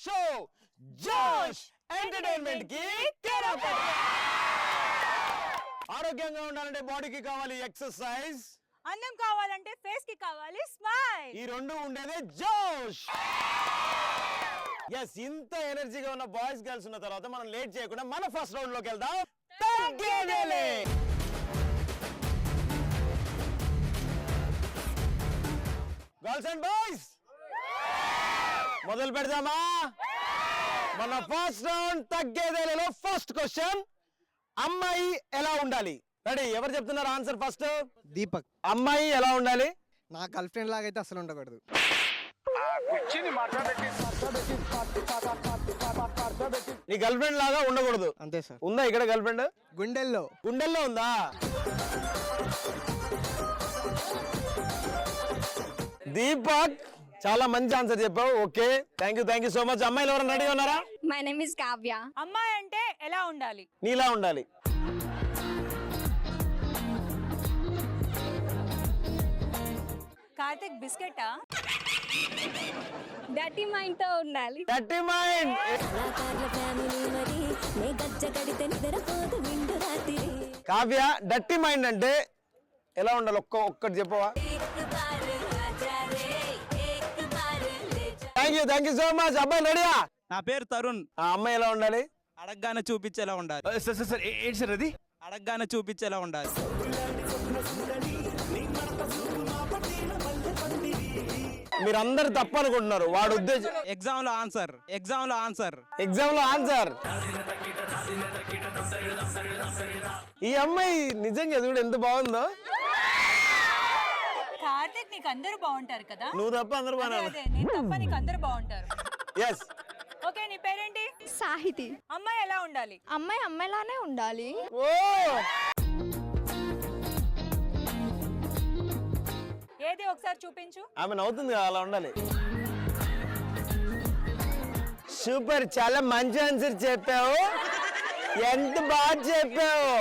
Show జోష్ entertainment కి ఆరోగ్యంగా ఉండాలంటే బాడీకి కావాలి ఎక్సర్సైజ్, అందం కావాలంటే ఫేస్ కి కావాలి స్మైల్. ఈ రెండు ఉండేదే జోష్. ఎస్, ఇంత ఎనర్జీగా ఉన్న బాయ్స్ గర్ల్స్ ఉన్న తర్వాత మనం లేట్ చేయకుండా మన ఫస్ట్ రౌండ్ లోకి వెళ్దాం. తగ్గేదేలే. గర్ల్స్ అండ్ బాయ్స్ మొదలు పెడదామా? మన ఫస్ట్ రౌండ్ తగ్గేదేలేలో ఫస్ట్ క్వశ్చన్, అమ్మాయి ఎలా ఉండాలి? రెడీ? ఎవరు చెప్తున్నారు ఆన్సర్ ఫస్ట్? దీపక్. అమ్మాయి ఎలా ఉండాలి? నా గర్ల్ ఫ్రెండ్ లాగా అయితే అసలు ఉండకూడదు. నీ గర్ల్ ఫ్రెండ్ లాగా ఉండకూడదు. అంతే సార్. ఉందా ఇక్కడ గర్ల్ ఫ్రెండ్? గుండెల్లో గుండెల్లో ఉందా? దీపక్ చాలా మంచి ఆన్సర్ చెప్పావు. Okay, thank you so much. అమ్మాయిలు ఎవరైనా రెడీ ఉన్నారా? My name is Kavya. అమ్మాయి అంటే ఎలా ఉండాలి? నీలా ఉండాలి. కార్తిక్ బిస్కెటా? డర్టీ మైండ్ తో ఉండాలి. Dirty mind. Kavya, dirty mind అంటే ఎలా ఉండాలి? ఒక్కటి చెప్పవా? Thank you so much. అబ్బాయి రెడీయా? నా పేరు తరుణ్. ఆ అమ్మాయి ఎలా ఉండాలి? అడగ్గానే చూపించేలా ఉండాలి. ఏంటి సార్ అది? అడగ్గానే చూపించేలా ఉండాలి. మీరందరు తప్పు అనుకుంటున్నారు. వాడు ఉద్దేశం ఎగ్జామ్ లో ఆన్సర్. ఎగ్జామ్ లో ఆన్సర్. ఈ అమ్మాయి నిజంగా చూడు ఎంత బాగుందో. కార్తిక్, నీకు అందరూ బాగుంటారు కదా? నువ్వు తప్ప అందరు అదే, నేను తప్ప నీకు అందరూ బాగుంటారు. ఎస్. ఓకే, నీ పేరేంటి? సాహితి. అమ్మాయి ఎలా ఉండాలి? అమ్మాయి అమ్మాయిలానే ఉండాలి. ఓ, ఏది ఒకసారి చూపించు. ఆమె నవ్వుతుంది కదా, అలా ఉండాలి. సూపర్, చాలా మంచి ఆన్సర్ చెప్పావు. ఎంత బాగా చెప్పావు.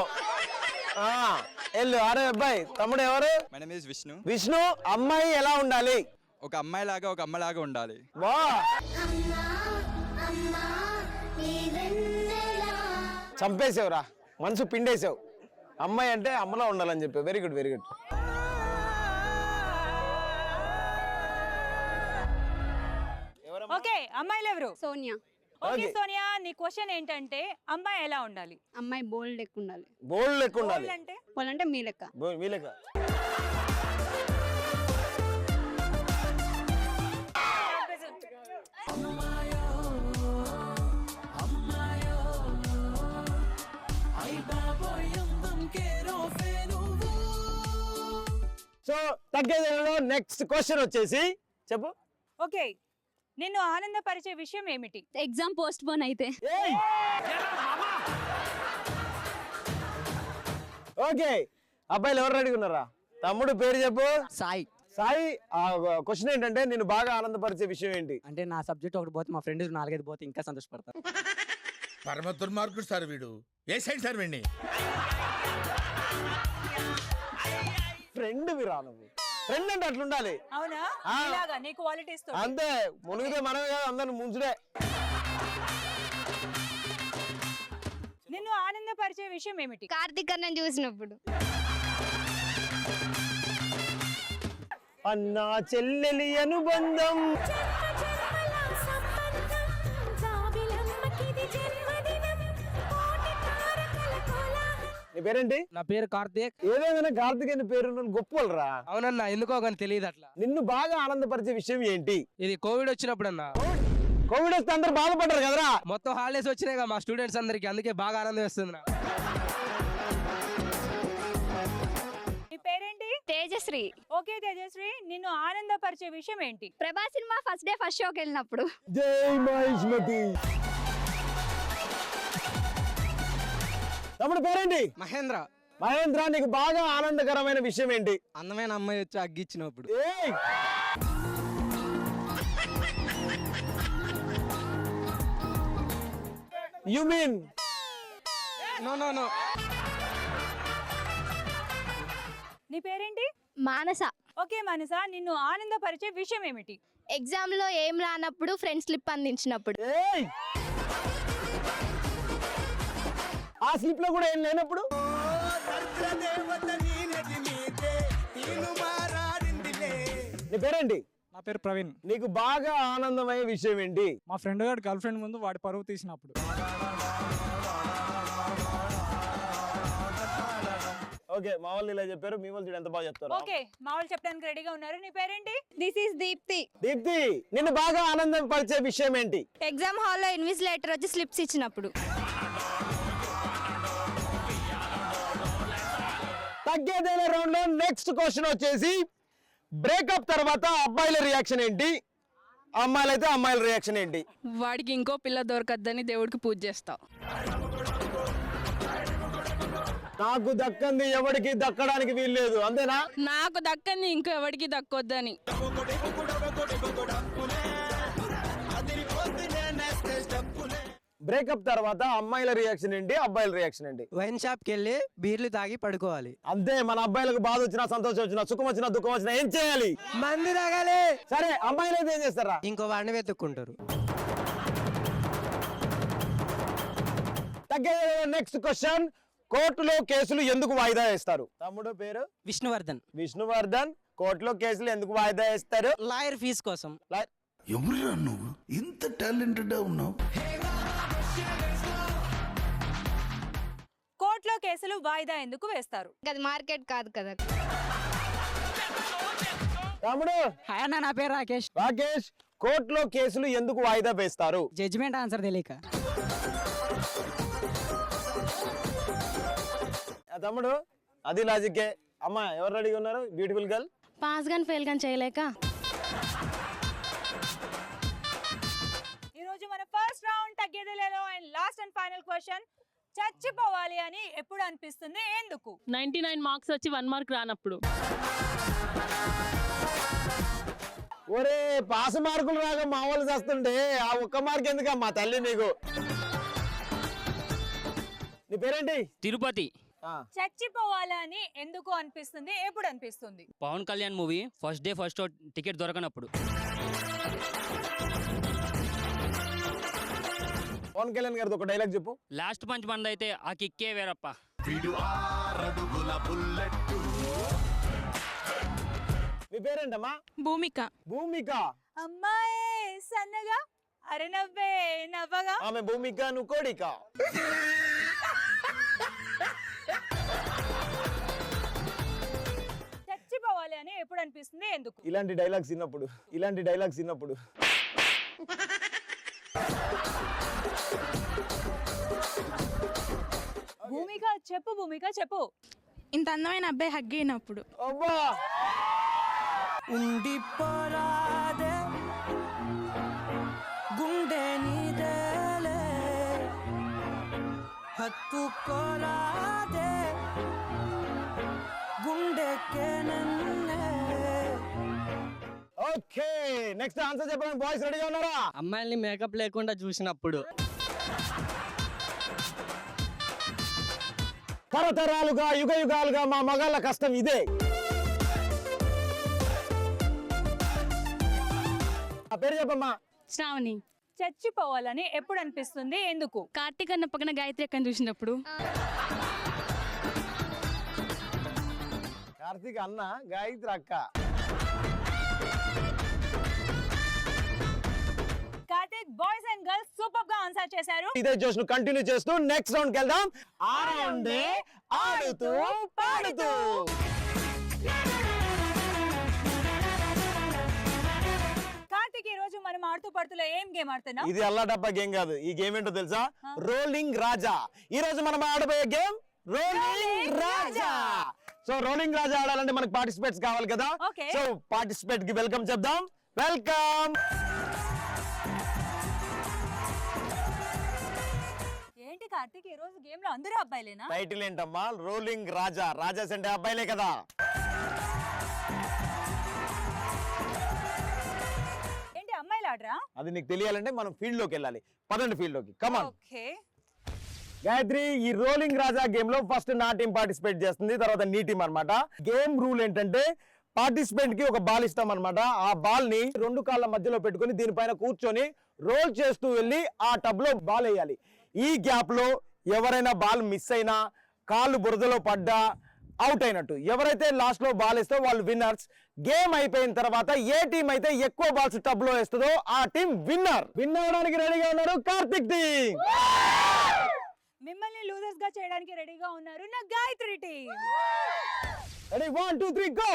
వెళ్ళు. అరే అబ్బాయి, తమ్ముడు ఎవరు? My name is Vishnu. Vishnu, అమ్మాయి ఎలా ఉండాలి? ఒక అమ్మాయి లాగా ఒక అమ్మలాగా ఉండాలి. వా, చంపేసావురా, మనసు పిండేసావు. అమ్మాయి అంటే అమ్మలా ఉండాలని చెప్పావు. Very good, very good. Okay, అమ్మాయిలు ఎవరు? సోనియా. ఓకే సోనియా, నీ క్వశ్చన్ ఏంటంటే అమ్మాయి ఎలా ఉండాలి? అమ్మాయి బోల్డ్ లెక్క ఉండాలి. బోల్డ్ లెక్క ఉండాలి. Bold అంటే బోల్డ్ అంటే మీ లెక్క. మీ లెక్క. సో తగ్గేదేలో నెక్స్ట్ క్వశ్చన్ వచ్చేసి చెప్పు. ఓకే, నిన్ను ఆనందపరిచే విషయం ఏమిటి? ఎగ్జామ్ పోస్ట్ పోన్ అయితే. ఓకే, అబ్బాయిలు ఎవరు రెడీ ఉన్నారా? తమ్ముడు పేరు చెప్పు. సాయి. సాయి, క్వశ్చన్ ఏంటంటే నేను బాగా ఆనందపరిచే విషయం ఏంటి? అంటే నా సబ్జెక్ట్ ఒకటి పోతే మా ఫ్రెండ్ 4-5 పోతే ఇంకా సంతోషపడతారు. పరమ దుర్మార్గుడు సార్ వీడు. ఏ సైడ్ సార్ వీడిని? ఫ్రెండ్ విరా నువ్వు. ఫ్రెండ్ అంటే అట్లుండాలి. అవునా? ఆ. ఇలాగా నీ క్వాలిటీస్ తో. అంతే, మునిగితే మనమే కాదు అందరిని ముంచుడే. నిన్ను ఆనందపరిచే విషయం ఏమిటి? కార్తీక్ అన్నని చూసినప్పుడు. అన్నా చెల్లెలి అనుబంధం. నీ పేరేంటి? నా పేరు కార్తీక్. ఏదైనా కార్తీక్ అని పేరు గొప్పలరా. అవునన్నా, ఎందుకో కానీ తెలియదు అట్లా. నిన్ను బాగా ఆనందపరిచే విషయం ఏంటి? ఇది కోవిడ్ వచ్చినప్పుడు అన్న. కోవిడ్ వస్తే అందరు బాధపడ్డారు కదరా. మొత్తం హాలిడేస్ వచ్చినాయి మా స్టూడెంట్స్ అందరికి, అందుకే బాగా ఆనందం వేస్తుంది. నీ పేరేంటి? తేజశ్రీ. ఓకే తేజశ్రీ, నిన్ను ఆనందపరిచే విషయం ఏంటి? Prabhas cinema first day first షోకి వెళ్ళినప్పుడు. జై మహేష్మతి. తమ్ముడు పేరేంటి? మహేంద్ర. మహేంద్ర, నీకు బాగా ఆనందకరమైన విషయం ఏంటి? అందమైన అమ్మాయి వచ్చి అగ్గిచ్చినప్పుడు. You mean? No no no. నీ పేరేంటి? మానస. ఓకే మనస, నిన్ను ఆనందపరిచే విషయం ఏమిటి? ఎగ్జామ్ లో ఏం రానప్పుడు ఫ్రెండ్ స్లిప్ అందించినప్పుడు. ఏయ్! ఆ స్లిప్ లో కూడా ఏం లేనప్పుడు నీ పేరేంటి? నా పేరు ప్రవీణ్. నీకు బాగా ఆనందమయ్యే విషయం ఏంటి? మా ఫ్రెండ్ గారు గర్ల్ ఫ్రెండ్ ముందు వాడి పరువు తీసినప్పుడు. ఓకే, మా వాళ్ళు ఇలా చెప్పారు, మీ వాళ్ళు చూడు ఎంత బాగా చెప్తారు. ఓకే మా వాళ్ళు చెప్పడానికి రెడీగా ఉన్నారు. నీ పేరేంటి? This is Deepti. దీప్తి, నిన్ను బాగా ఆనందం పరిచే విషయం ఏంటి? ఎగ్జామ్ హాల్లో ఇన్విజిలేటర్ వచ్చి స్లిప్స్ ఇచ్చినప్పుడు. తగ్గేదేలే రౌండ్ లో నెక్స్ట్ క్వశ్చన్ వచ్చేసి బ్రేకప్ తర్వాత అబ్బాయిల రియాక్షన్ ఏంటి, అమ్మాయిలైతే అమ్మాయిల రియాక్షన్ ఏంటి? వాడికి ఇంకో పిల్ల దొరకద్దని దేవుడికి పూజ చేస్తావు. నాకు దక్కంది ఎవరికి దక్కడానికి వీల్లేదు, అంతేనా? నాకు దక్కని ఇంకో ఎవరికి దక్కొద్దని. బ్రేకప్ తర్వాత అమ్మాయిల రియాక్షన్ ఏంటి, అబ్బాయిల రియాక్షన్ ఏంటి? వైన్ షాప్కి వెళ్ళి బీర్లు తాగి పడుకోవాలి. అంతే, మన అబ్బాయిలకు బాధ వచ్చినా సంతోషం వచ్చినా సుఖం వచ్చినా దుఃఖం వచ్చినా ఏం చేయాలి? మందు తాగాలి. సరే, అమ్మాయిలు అయితే ఏం చేస్తారా? ఇంకో వాడిని వెతుక్కుంటారు. నెక్స్ట్ క్వశ్చన్, కోర్టులో కేసులు ఎందుకు వాయిదా వేస్తారు? తమ్ముడు పేరు విష్ణువర్ధన్. విష్ణువర్ధన్. కోర్టులో కేసులు ఎందుకు వాయిదా వేస్తారు? లాయర్ ఫీజు కోసం. ఎవరురా నువ్వు ఇంత టాలెంటెడ్ ఉన్నావు? కోర్టులో కేసులు వాయిదా ఎందుకు వేస్తారు? అది మార్కెట్ కాదు కదా. తమ్ముడు హాయ్ అన్న, నా పేరు రాకేష్. రాకేష్, కోర్టులో కేసులు ఎందుకు వాయిదా వేస్తారు? జడ్జిమెంట్ ఆన్సర్ తెలియక. తమ్ముడు అది లాజిక్కే. అమ్మ ఎవరు రెడీగా ఉన్నారు? Beautiful girl. పాస్ గాని ఫెయిల్ గాని చేయలేక. ఈ రోజు మన ఫస్ట్ రౌండ్ తగ్గేదేలేలో and last and final question, చచ్చిపోవాలి అని ఎప్పుడు అనిపిస్తుంది, ఎందుకు? 99 మార్క్స్ వచ్చి 1 మార్క్ రానప్పుడు. ఒరే, పాస్ మార్కులు రాగా మా వాళ్ళు చేస్తుంటే ఆ ఒక్క మార్క్ ఎందుకు మా తల్లి నీకు? నీ పేరేంటి? తిరుపతి. చచ్చిపోవాలని ఎందుకు అనిపిస్తుంది, ఎప్పుడు అనిపిస్తుంది? Pawan Kalyan movie first day first show ticket దొరకనప్పుడు. పవన్ కళ్యాణ్ గారిది ఒక డైలాగ్ చెప్పు. లాస్ట్ పంచ్ మంది అయితే ఆ కిక్కే వేరప్ప. మీ పేరేంటమ్మా? భూమిక. భూమిక. అమ్మాయి సన్నగా అరే నవ్వే నవ్వగా. ఆమె భూమిక, నువ్వు కోడిక. చచ్చిపోవాలి అని ఎప్పుడు అనిపిస్తుంది, ఎందుకు? ఇలాంటి డైలాగ్స్ విన్నప్పుడు భూమిక చెప్పు, భూమిక చెప్పు. ఇంత అందమైన అబ్బాయి హగ్ అయినప్పుడు. అబ్బా, ఉండిపోరాదే గుండె నీదేలే హత్తుకోరాదే గుండెకే నన్నే. ఓకే, నెక్స్ట్ ఆన్సర్ చెప్పడానికి బాయ్స్ రెడీగా ఉన్నారా? అమ్మాయిల్ని మేకప్ లేకుండా చూసినప్పుడు. తరతరాలుగా యుగ యుగాలుగా మా మగాళ్ళ కష్టం ఇదే. ఆ పేరు చెప్పమ్మా. శ్రావణి. చచ్చిపోవాలని ఎప్పుడు అనిపిస్తుంది, ఎందుకు? కార్తీక్ అన్న పక్కన గాయత్రి అక్కని చూసినప్పుడు. కార్తీక్ అన్న, గాయత్రి అక్క. Karthik, boys and girls super గా ఆన్సర్ చేశారు. ఇదే జోష్ను కంటిన్యూ చేస్తూ నెక్స్ట్ రౌండ్కి వెళ్దాం. ఆడండి ఆడుతూ పాడుతూ. కార్తీక్, ఈ రోజు మనం ఆడుతూ పడుతులో ఏం గేమ్ ఆడుతున్నాం? ఇది అల్లా డబ్బా గేమ్ కాదు. ఈ గేమ్ ఏంటో తెలుసా? రోలింగ్ రాజా. ఈ రోజు మనం ఆడబోయే గేమ్ రోలింగ్ రాజా. సో రోలింగ్ రాజా ఆడాలంటే మనకు పార్టిసిపేట్స్ కావాలి కదా. Okay. సో పార్టిసిపేట్ కి వెల్కమ్ చెప్దాం. వెల్కమ్. ఏంటి కార్తీక్, ఈ రోజు గేమ్ లో అందరూ అబ్బాయిలేనా? టైటిల్ ఏంటమ్మా? రోలింగ్ రాజా. రాజాస్ అంటే అబ్బాయిలే కదా. ఏంటి అమ్మాయిలు ఆడరా? అది నీకు తెలియాలంటే మనం ఫీల్డ్ లోకి వెళ్ళాలి. పదండి ఫీల్డ్ లోకి. కమాన్. ఓకే గాయత్రి, ఈ రోలింగ్ రాజా గేమ్ లో ఫస్ట్ నా టీం పార్టిసిపేట్ చేస్తుంది, తర్వాత నీ టీం అన్నమాట. గేమ్ రూల్ ఏంటంటే పార్టిసిపెంట్ కి ఒక బాల్ ఇస్తాం అనమాట. ఆ బాల్ ని 2 కాళ్ళ మధ్యలో పెట్టుకొని దీనిపైన కూర్చొని రోల్ చేస్తూ వెళ్ళి ఆ టబ్ లో బాల్ వేయాలి. ఈ గ్యాప్ లో ఎవరైనా బాల్ మిస్ అయినా, కాళ్ళు బురదలో పడ్డా అవుట్ అయినట్టు. ఎవరైతే లాస్ట్ లో బాల్ వేస్తే వాళ్ళు విన్నర్స్. గేమ్ అయిపోయిన తర్వాత ఏ టీం అయితే ఎక్కువ బాల్స్ టబ్ లో వేస్తుందో ఆ టీం విన్నర్. విన్ అవడానికి రెడీగా ఉన్నారు కార్తిక్ టీం. మిమ్మల్ని లూజర్స్ గా చేయడానికి రెడీగా ఉన్నారు నా Gayatri team. Ready 1 2 3 go.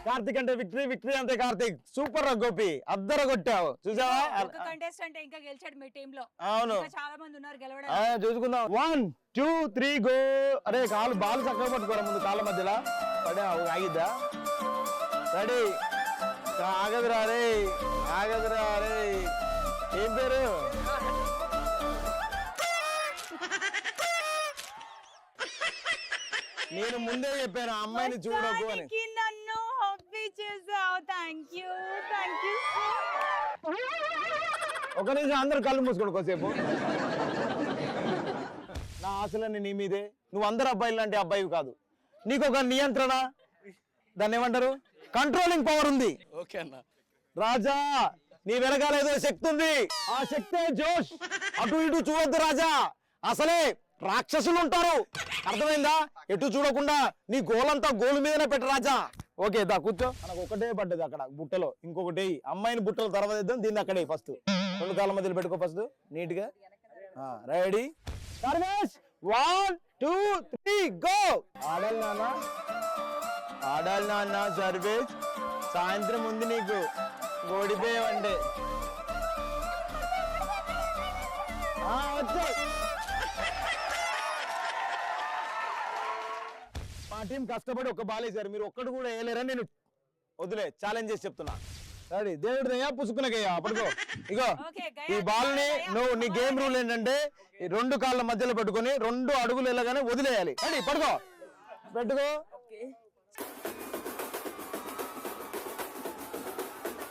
Karthik అంటే విక్టరీ, విక్టరీ అంతే కార్తిక్. సూపర్ రా గోపి, అద్దర కొట్టావు చూసావా. ఒక కంటెస్టెంట్ ఇంకా గెలిచాడు మీ టీం లో. అవును, ఇంకా చాలా మంది ఉన్నారు గెలవడానికి. చూసుకుందాం. 1 2 3 గో. అరే కాలు బాల్ చక్కగా పట్టుకోరా ముందు కాళ్ళ మధ్యలో పడే ఆగిద్దా. రెడీ, ఆగదురా రే, ఆగదురా రే. ఏం పేరు? నేను ముందే చెప్పాను అమ్మాయిని చూడకు అని. మొత్తానికి నన్ను హ్యాపీ చేసావు. Thank you thank you. ఒక నిమిషం అందరు కళ్ళు మూసుకోండి కొద్దిసేపు. నా ఆశలన్నీ నీ మీదే. నువ్వు అందరు అబ్బాయిలు లాంటి అబ్బాయి కాదు. నీకు ఒక నియంత్రణ, దాన్ని ఏమంటారు, కంట్రోలింగ్ పవర్ ఉంది. ఓకే అన్న. రాజా నీ వెనకాల ఏదో శక్తి ఉంది. ఆ శక్తే జోష్. అటు ఇటు చూడొద్దు రాజా, అసలే రాక్షసులు ఉంటారు. అర్థమైందా? ఎటు చూడకుండా నీ గోలంతా గోలు మీదనే పెట్టు రాజా. ఓకే దా కూర్చో. మనకు ఒకటే పడ్డది అక్కడ బుట్టలో, ఇంకొకటి అమ్మాయిని బుట్టలో తర్వాత ఇద్దాం. దీన్ని అక్కడే ఫస్ట్ 2 కాళ్ళ మధ్యలో పెట్టుకో ఫస్ట్ నీట్ గా. Ready Sarvesh 1 2 3 go. ఆడాలి నాన్న, ఆడాలి నాన్న. సర్వేష్ సాయంత్రం ఉంది నీకు, ఓడిపోయావంటే. వచ్చాయి. మా టీం కష్టపడి ఒక బాల్ వేసారు, మీరు ఒక్కడు కూడా వేయలేరని నేను వదిలే ఛాలెంజ్ చేసి చెప్తున్నా. రెడీ దేవుడు దయ్యా పుసుకునకయ్యా పడుకో. ఇగో ఈ బాల్ ని నువ్వు, నీ గేమ్ రూల్ ఏంటంటే ఈ 2 కాళ్ళ మధ్యలో పెట్టుకొని 2 అడుగులు వెళ్ళగానే వదిలేయాలి. రెడీ పడుకో, పెట్టుకో.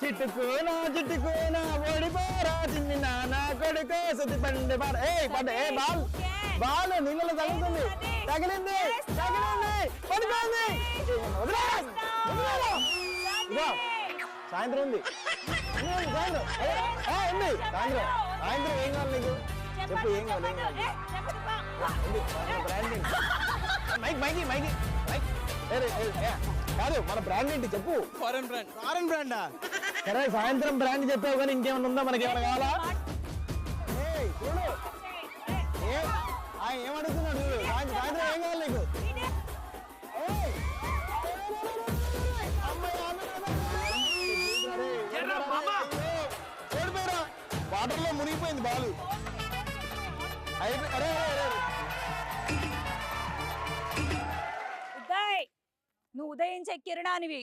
చిట్టుకోనా చిట్టుకోనా ఓడిపోరా చిన్ని నానా కొడుకో సతి పండే బాల్. పడ్డ బాల్, బాల్ నీళ్ళలో తగులుతుంది. తగిలింది తగిలింది పడుకోండి. సాయంత్రం ఉంది, సాయంత్రం ఉంది. సాయంత్రం సాయంత్రం ఏం కావాలి నీకు చెప్పు, ఏం కావాలి? బ్రాండింగ్ మైక్ మైకి మైకి మైక్ కాదు, మన బ్రాండ్ ఏంటి చెప్పు. Foreign brand. ఫారెన్ బ్రాండా? సరే సాయంత్రం బ్రాండ్ చెప్పావు కానీ ఇంకేమైనా ఉందా, మనకి ఏమైనా కావాలా? చూడు ఏమడుగుతున్నాడు, సాయంత్రం ఏం కావాలి నీకు? ఓడిపోయారా, వాటర్ లో మునిగిపోయింది బాలు. అరే ఉదయ్, నువ్వు ఉదయించే కిరణానివి.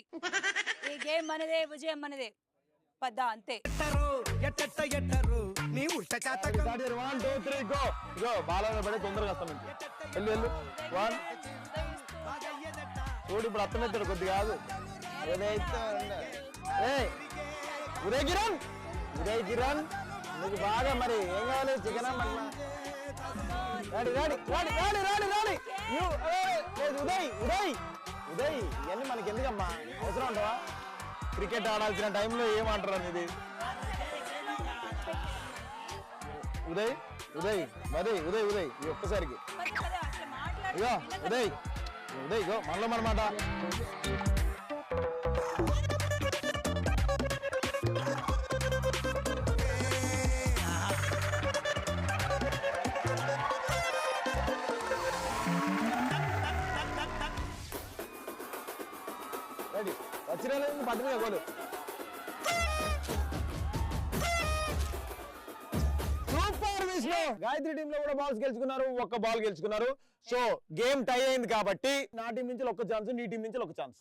ఈ గేమ్ మనదే, విజయం మనదే. పద్దా అంతే. 1 2 3 గో. ఇగో బాలలో పడి తొందరగా వస్తాను. వెళ్ళు వెళ్ళు. 1 చూడు, ఇప్పుడు అర్థమవుతాడు కొద్ది కాదు. ఏదైతే ఉదయ్ కిరణ్, ఉదయ్ కిరణ్ నీకు బాగా మరి ఏం కావాలి, చికెన్ రాడి రాడి రాడి రాడి రాడి రాడి. ఉదయ్ ఉదయ్ ఉదయ్ ఇవన్నీ మనకి ఎందుకమ్మా, అవసరం ఉంటావా? క్రికెట్ ఆడాల్సిన టైంలో ఏమంటారు ఇది? ఉదయ్ ఉదయ్ ఉదయ్ ఉదయ్ ఉదయ్ ఈ ఒక్కసారికి ఇగో ఉదయ్ ఉదయ్ ఇగో మనలో మనమాట. రెడీ వచ్చిన పట్టిన గోలు. సూపర్ విష్ణు. గాయత్రి టీమ్ లో కూడా బాల్స్ గెలుచుకున్నారు, ఒక్క బాల్ గెలుచుకున్నారు. సో గేమ్ టై అయింది కాబట్టి నా టీం నుంచి ఒక ఛాన్స్, నీ టీం నుంచి ఒక ఛాన్స్.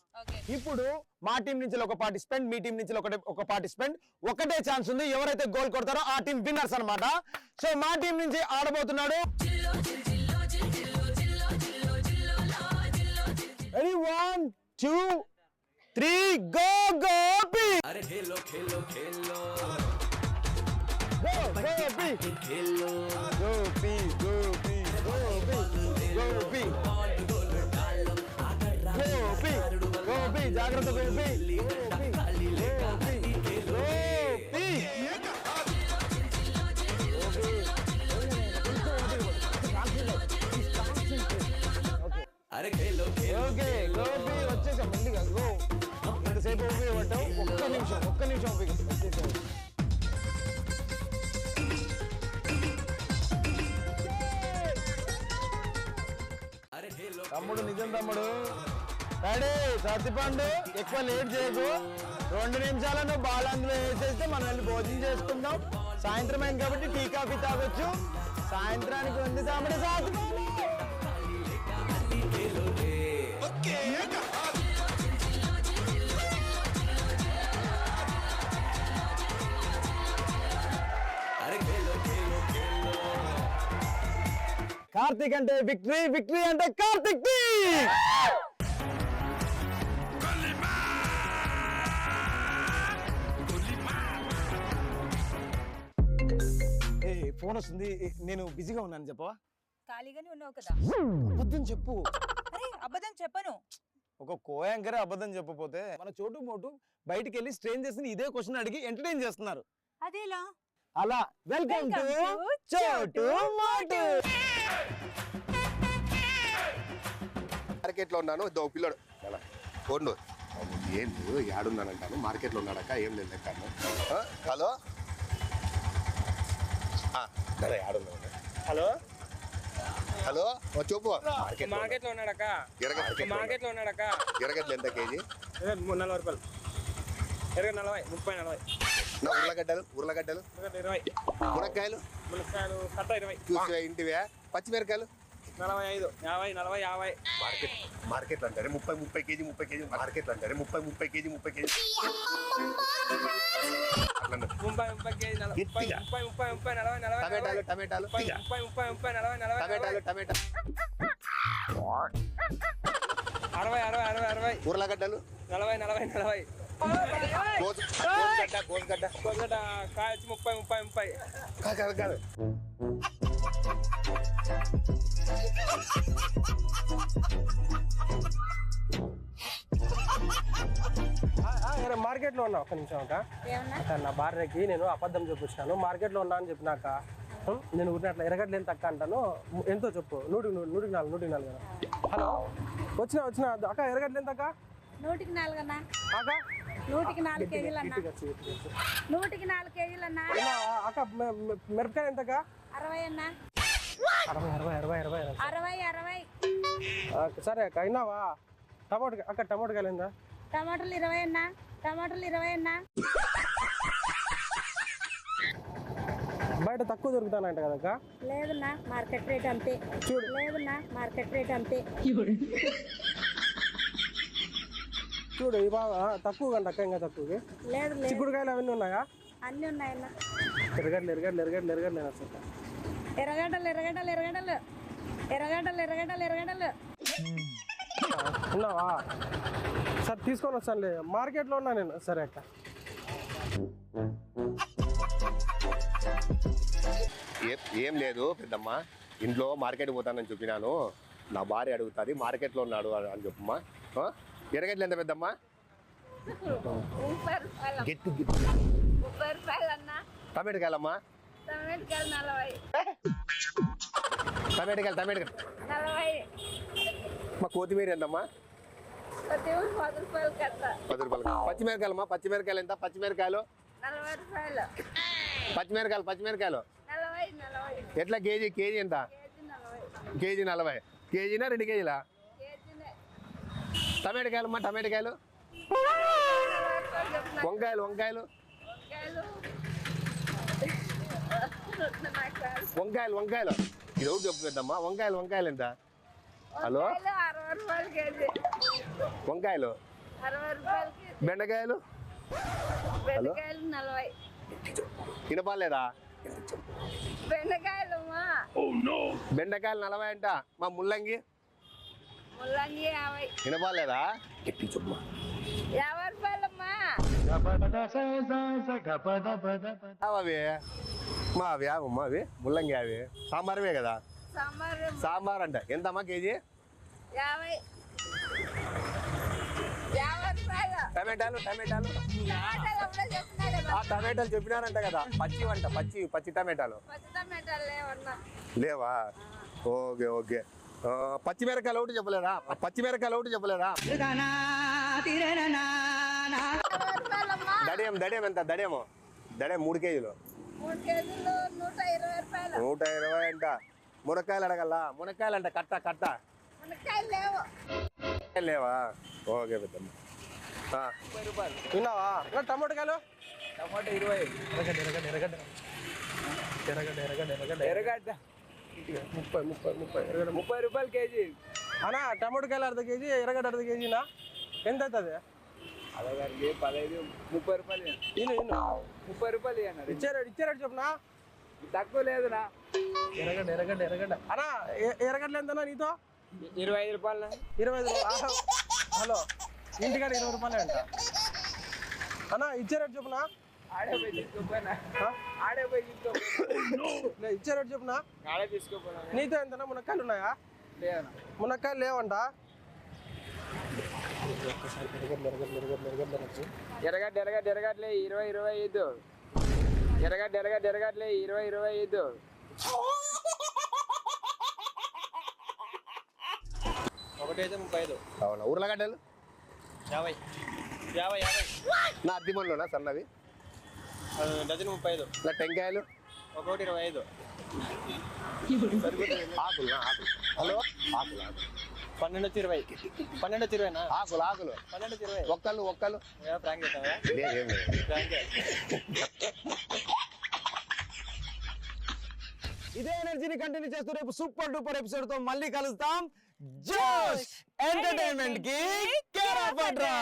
ఇప్పుడు మా టీం నుంచి ఒక పార్టిసిపెంట్, మీ టీం నుంచి ఒక పార్టిసిపెంట్, ఒకటే ఛాన్స్ ఉంది. ఎవరైతే గోల్ కొడతారో ఆ టీం విన్నర్స్ అన్నమాట. సో మా టీం నుంచి ఆడబోతున్నాడు 1 2 3 గో గోపి. అరే ఖేలో ఖేలో ఖేలో గోపి ఖేలో గోపి గోపి గోపి గోపి గోపి గోపి జాగ్రత్త గోపి ఓకే గోపి వచ్చేసా మెల్లిగా గో. ఎంతసేపు ఉపయోగపడ్డావు? ఒక్క నిమిషం వచ్చేసావు. తమ్ముడు నిజం తమ్ముడు. రెడీ సత్తిపండు, ఎక్కువ లేట్ చేయకు. 2 నిమిషాలను బాల్ అందులో వేసేస్తే మనం వెళ్ళి భోజనం చేసుకుందాం. సాయంత్రం అయింది కాబట్టి టీ కాఫీ తాగొచ్చు. సాయంత్రానికి ఉంది తమ్ముడు సత్తిపండు. కార్తిక్ అంటే విక్టరీ, విక్టరీ అంటే కార్తిక్ టీ. ఫోన్ వస్తుంది, నేను బిజీగా ఉన్నాను చెప్పవా? ఖాళీగానే ఉన్నావు కదా. అబద్ధం చెప్పు. అరే అబద్ధం చెప్పను. ఒక కోయాంకర్ అబద్ధం చెప్పపోతే మన చోటు మోటు బయటికి వెళ్ళి స్ట్రేంజర్స్ ని ఇదే క్వశ్చన్ అడిగి ఎంటర్టైన్ చేస్తున్నారు. అదేలా? అలా వెల్కమ్ టు చోటు మోటు. మార్కెట్లో ఉన్నాను, ఇదో పిల్లడు ఫోన్ ఏంటి ఏడున్నానంటాను. మార్కెట్లో ఉన్నాడక్క, ఏం లేదు లెక్కను. హలో సరే ఏడున్నాను. హలో హలో చెప్పు. మార్కెట్లో ఉన్నాడక్క. మార్కెట్లో ఉన్నాడక్క. ఎరగడ్లు ఎంత కేజీ? 40 రూపాయలు. ఎరగ 40, 30, 40. ఉర్లగడ్డలు ఉర్లగడ్డలు 20. మునక్కాయలు మునక్కాయలు కట్ట 20. చూసి ఇంటివే. పచ్చిమిరకాయలు 45, 50, 40, 50. మార్కెట్లు అంటారు 30 కేజీ 30 కేజీ. మార్కెట్లు అంటారు 30 కేజీ 30 కేజీ. 30 కేజీ 30, 40, 40. టమాటాలు టమాటాలు 30, 40, 40. టమాటాలు టమాటాలు 60, 60. ఉర్లగడ్డలు 40, 40. కోసుగడ్డ కోసుగడ్డ కొద్దిగా కాయ వచ్చి 30, 30. కాదు కాదు మార్కెట్లో ఉన్నా. ఒక్క నిమిషం అక్క. నా భార్యకి నేను అబద్ధం చూపించాను. మార్కెట్లో ఉన్నా అని చెప్పినాక నేను ఊరినట్ల ఎరగడ్లు ఎంత అక్క అంటాను. ఎంతో చెప్పు. 104. హలో వచ్చిన అక్క. ఎరగడ్లు ఎంత అక్క? 104 అన్న. అక్క 104 కేజీలు అన్న. 104 కేజీలు అన్న. అక్క మిరపకాయలు ఎంత అక్క? 60 అన్న. 60. 60. సరే అక్క. అయినావా? టమాటోకాయలు ఎంత? టమాటాలు 20 అన్న. టమాటాలు 20 అన్న. బయట తక్కువ దొరుకుతానంట కదక్క? లేదన్నా, మార్కెట్ రేట్ అంతే. చూడు. లేదన్నా, మార్కెట్ రేట్ అంతే. చూడు ఈ బాగా తక్కువ కంట అక్క. ఇంకా తక్కువ. లేదు లేదు, చిక్కుడుకాయలు అవన్నీ ఉన్నాయా? అన్నీ ఉన్నాయన్న. ఎరగడ్లు ఎర్రగడ్డలు ఉన్నావా? సరే తీసుకొని వస్తానులే. మార్కెట్లో ఉన్నా నేను. సరే అక్క. ఏం లేదు పెద్దమ్మ, ఇంట్లో మార్కెట్ పోతానని చెప్పినాను. నా భార్య అడుగుతుంది మార్కెట్లో ఉన్నాడు అని చెప్పమ్మా. ఎరగడ్లు ఎంత పెద్దమ్మా? 30 రూపాయలు. గట్టి గట్టి 30 రూపాయలు అన్న. టమాటకాయలమ్మా? టమాటాలు 40. టమాటకాయలు 40. మా కొత్తిమీర ఎంతమ్మా? 10 రూపాయలు కట్ట. 10 రూపాయలు. పచ్చిమిరకాయలమ్మా? పచ్చిమిరకాయలు ఎంత? పచ్చిమిరకాయలు 40 రూపాయలు. పచ్చిమిరకాయలు 40. ఎట్లా కేజీ? కేజీ ఎంత? కేజీ 40. కేజీనా 2 కేజీలా? టమాటకాయలమ్మా? టమాటకాయలు వంకాయలు వంకాయలు వంకాయలు వంకాయలు ఇది ఒకటి చెప్పు పెద్దమ్మా. వంకాయలు ఎంత? హలో 60 రూపాయలు కేజీ. వంకాయలు 60 రూపాయలకి. బెండకాయలు బెండకాయలు 40. తినపాలేదా బెండకాయలమ్మా. బెండకాయలు 40 అంట. మా ముల్లంగి ముల్లంగి 50. తినపాలేదా 50 రూపాయలమ్మా. అవి మా అవి అమ్మా అవి ముల్లంగి అవి సాంబార్వే కదా సాంబార్ సాంబార్ అంట ఎంతమ్మా కేజీ 50. 50 రూపాయలు. టమాటాలు టమాటాలు టమాటాలు అప్పుడే చెప్తున్నా కదా. ఆ టమాటాలు చెప్పినారంట కదా పచ్చి వంట పచ్చి టమాటాలు పచ్చి టమాటాలు లేవన్నా. లేవా ఓకే ఓకే పచ్చిమిరకాయలు ఒకటి చెప్పలేదా పచ్చిమిరకాయలు ఒకటి చెప్పలేదా 60 రూపాయలమ్మా. దడియం ఎంత దడియము 3 కేజీలు 3 కేజీలు 120 రూపాయలు. 120 అంట మునక్కాయలు అడగల్లా మునక్కాయలు అంట కట్ట మునక్కాయలు లేవు. లేవా ఓకే పెద్దమ్మ విన్నావా ఇంకా టమాటకాయలు ఎరగడ్డ 30 రూపాయలు కేజీ అన్నా టమాటకాయలు అర్ధ కేజీ ఎరగడ్డ అర్ధ కేజీనా ఎంత అవుతుంది అదగారికి 15 30 రూపాయలు ఇను 30 రూపాయలు ఇచ్చారు చెప్పునా తక్కువ లేదునా ఎరగడ్డ అన్నా ఎరగడ్డలు ఎంతనా నీతో 25 రూపాయలు 25 హలో ఇంటికాడ 20 రూపాయలు అంట అన్నా ఇచ్చారు చెప్పునా ఇచ్చారు చెప్పునా నీతో ఎంతనా మునక్కాయలు ఉన్నాయా మునక్కాయలు లేవంట ఎరగడ్డలే 20 ఎరగడ్డలే 20 ఒకటైతే 35 అవునా ఉర్లగడ్డలు 50 నా అద్దెమల్లోనా సన్నవి డజన్ 35 నా టెంకాయలు ఒకటి 25 ఆకులు హలో ఆకులు 12 నా ఆకులు 12 ఒక్కలు ప్రాంక్ చేస్తావా లేదేం లేదు ఇదే ఎనర్జీని కంటిన్యూ చేస్తూ రేపు సూపర్ డూపర్ ఎపిసోడ్ తో మళ్ళీ కలుస్తాం. జోష్ ఎంటర్టైన్మెంట్ కి కేర్ ఆఫ్ అడ్రస్.